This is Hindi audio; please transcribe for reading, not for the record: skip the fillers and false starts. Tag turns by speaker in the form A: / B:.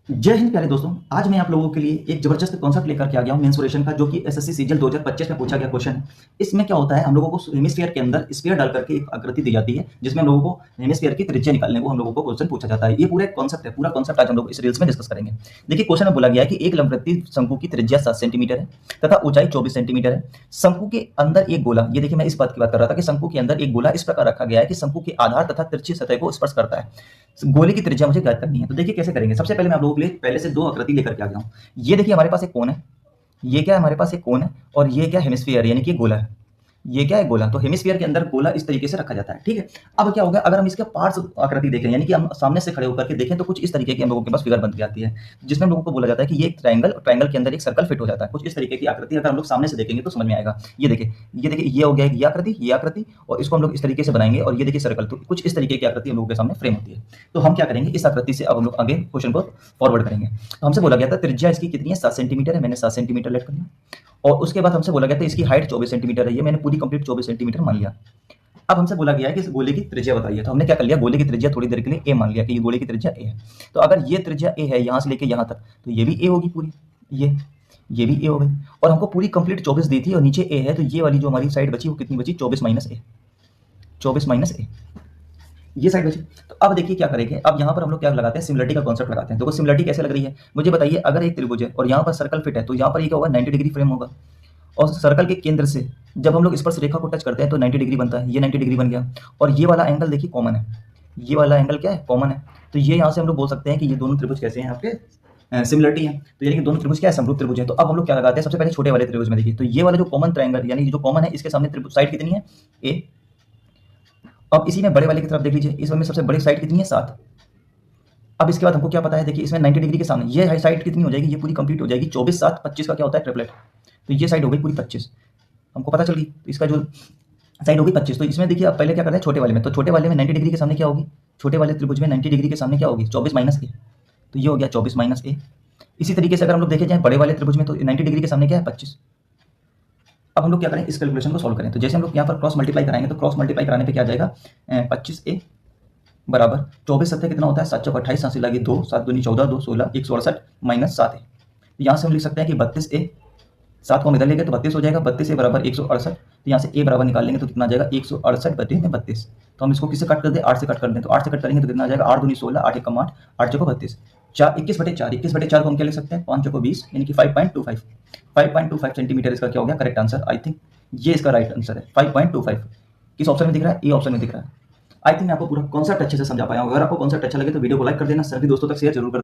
A: जय हिंद प्यारे दोस्तों। आज मैं आप लोगों के लिए एक जबरदस्त कॉन्सेप्ट लेकर के आ गया हूँ मेंसुरेशन का, जो कि एसएससी सीजीएल 2025 में पूछा गया क्वेश्चन है। इसमें क्या होता है, हम लोगों को हेमिस्फीयर के अंदर स्फीयर डाल करके एक आकृति दी जाती है, जिसमें हम लोगों को हेमिस्फीयर की त्रिज्या निकालने को हम लोगों को क्वेश्चन पूछा जाता है। ये पूरा एक कॉन्सेप्ट है, पूरा कॉन्सेप्ट आज हम लोग इस रील्स में डिस्कस करेंगे। देखिए, क्वेश्चन में बोला गया है कि एक लंबवृत्तीय शंकु की त्रिज्या 7 सेंटीमीटर है तथा ऊंचाई 24 सेंटीमीटर है। शंकु के अंदर एक गोला, ये देखिए मैं इस बात की बात कर रहा था कि शंकु के अंदर एक गोला इस प्रकार रखा गया है कि शंकु के आधार तथा तिरछी सतह को स्पर्श करता है। गोले की त्रिज्या मुझे ज्ञात करनी है। तो देखिए कैसे करेंगे। सबसे पहले मैं आप लोगों के लिए पहले से दो आकृति लेकर के आ गया हूँ। ये देखिए हमारे पास एक कोन है, ये क्या है, हमारे पास एक कोन है, और ये क्या, हेमिस्फीयर यानी कि गोला है। ये क्या है, गोला। तो हेमिस्फीयर के अंदर गोला इस तरीके से रखा जाता है, ठीक है। अब क्या होगा, अगर हम इसके पार्ट्स आकृति देखें, यानी कि हम सामने से खड़े होकर के देखें, तो कुछ इस तरीके की हम लोगों के पास फिगर बन के आती है, जिसमें हम लोगों को बोला जाता है कि ये एक ट्रायंगल, ट्रायंगल के अंदर एक सर्कल फिट हो जाता है। कुछ इस तरीके की आकृति अगर हम लोग सामने से देखेंगे तो समझ में आएगा। ये देखिए, ये देखिए, ये हो गया ये आकृति, ये आकृति, और इसको हम लोग इस तरीके से बनाएंगे, और ये देखिए सर्कल। तो कुछ इस तरीके की आकृति हम लोगों के सामने फ्रेम होती है। तो हम क्या करेंगे, इस आकृति से अब हम लोग आगे क्वेश्चन को फॉरवर्ड करेंगे। तो हमसे बोला गया था त्रिज्या इसकी कितनी है, 7 सेंटीमीटर है। मैंने 7 सेंटीमीटर लेट कर लिया, और उसके बाद हमसे बोला गया था इसकी हाइट 24 सेंटीमीटर है। ये मैंने पूरी कंप्लीट 24 सेंटीमीटर मान लिया। अब हमसे बोला गया है कि इस गोले की त्रिज्या बताइए। तो हमने क्या कर लिया, गोले की त्रिज्या थोड़ी देर के लिए ए मान लिया कि ये गोले की त्रिज्या ए है। तो अगर ये त्रिज्या ए है यहाँ से लेके यहाँ तक, तो ये भी ए होगी पूरी, ये भी ए हो गई। और हमको पूरी कंप्लीट 24 दी थी, और नीचे ए है, तो ये वाली जो हमारी साइड बची वो कितनी बची, 24 माइनस ए, 24 माइनस ए, ये साइड बची। तो अब देखिए क्या करेंगे, अब यहाँ पर हम लोग क्या लगाते हैं, सिमिलरिटी का कॉन्सेप्ट लगाते हैं। देखो सिमिलरिटी कैसे लग रही है, मुझे बताइए। अगर एक त्रिभुज है और यहाँ पर सर्कल फिट है, तो यहाँ पर ये क्या होगा, 90 डिग्री फ्रेम होगा। और सर्कल के केंद्र से जब हम लोग स्पर्श रेखा को टच करते हैं तो 90 डिग्री बनता है। ये 90 डिग्री बन गया, और ये वाला एंगल देखिए कॉमन है, ये वाला एंगल क्या है, कॉमन है। तो ये यहाँ से हम लोग बोल सकते हैं कि ये दोनों त्रिभुज कैसे हैं, आपके सिमिलरिटी है। तो यानी कि दोनों त्रिभुज क्या है, समरूप त्रिभुज है। तो अब हम लोग क्या लगाते हैं, सबसे पहले छोटे वाले त्रिभुज में देखिए, तो ये वाला जो कॉमन ट्रायंगल यानी जो कॉमन है, इसके सामने त्रिभुज साइड कितनी है, ए। अब इसी में बड़े वाले की तरफ देख लीजिए, इसमें सबसे बड़ी साइड कितनी है, 7। अब इसके बाद हमको क्या पता है, देखिए इसमें 90 डिग्री के सामने ये साइड कितनी हो जाएगी, ये पूरी कंप्लीट हो जाएगी। 24 7 25 का क्या होता है, ट्रिपलेट। तो ये साइड हो गई पूरी 25, हमको पता चल गई। तो इसका जो साइड होगी 25। तो इसमें देखिए अब पहले क्या करते हैं, छोटे वाले में। तो छोटे वाले में 90 डिग्री के सामने क्या होगी, छोटे वाले त्रिभुज में 90 डिग्री के सामने क्या होगी, 24 माइनस ए। तो ये हो गया 24 माइनस ए। इसी तरीके से अगर हम लोग देखे जाए बड़े वाले त्रिभुज में, तो 90 डिग्री के सामने क्या है, 25। अब हम लोग क्या करें, इस कैलकुलेशन को सॉल्व करें। तो जैसे हम लोग यहाँ पर क्रॉस मल्टीप्लाई कराएंगे, तो क्रॉस मल्टीप्लाई कराने पे क्या आ जाएगा, 25 ए बराबर 24 सत्तर कितना होता है, 7 चौक 28, 7 लगी 2, 7 दूनी 14, 2 16, 168 माइनस 7 है। तो यहाँ से हम लिख सकते हैं कि 32 ए, 7 को हम इधर लेंगे तो 32 हो जाएगा। 32 ए बराबर 168। तो यहाँ से ए बराबर निकाल लेंगे तो कितना आ जाएगा, 168 बटे में 32। तो हम इसको किससे कट कर दें, 8 से कट कर दें। तो 8 से कट करेंगे तो कितना आ जाएगा, 8 दूनी 16, 8 एकम 8, 8 चौको 32, 4 21 बटे 4, 21 बटे 4 को हम क्या लिख सकते हैं, 5 चौको 20, यानी कि 5.25, 5.25 सेंटीमीटर इसका क्या हो गया, करेक्ट आंसर। आई थिंक ये इसका राइट आंसर है, 5.25। किस ऑप्शन में दिख रहा है, ए ऑप्शन में दिख रहा है। आई थिंक मैं आपको पूरा कॉन्सेप्ट अच्छे से समझा पाया हूँ। अगर आपको कॉन्सेप्ट अच्छा लगे तो वीडियो को लाइक कर देना, सभी दोस्तों तक शेयर जरूर कर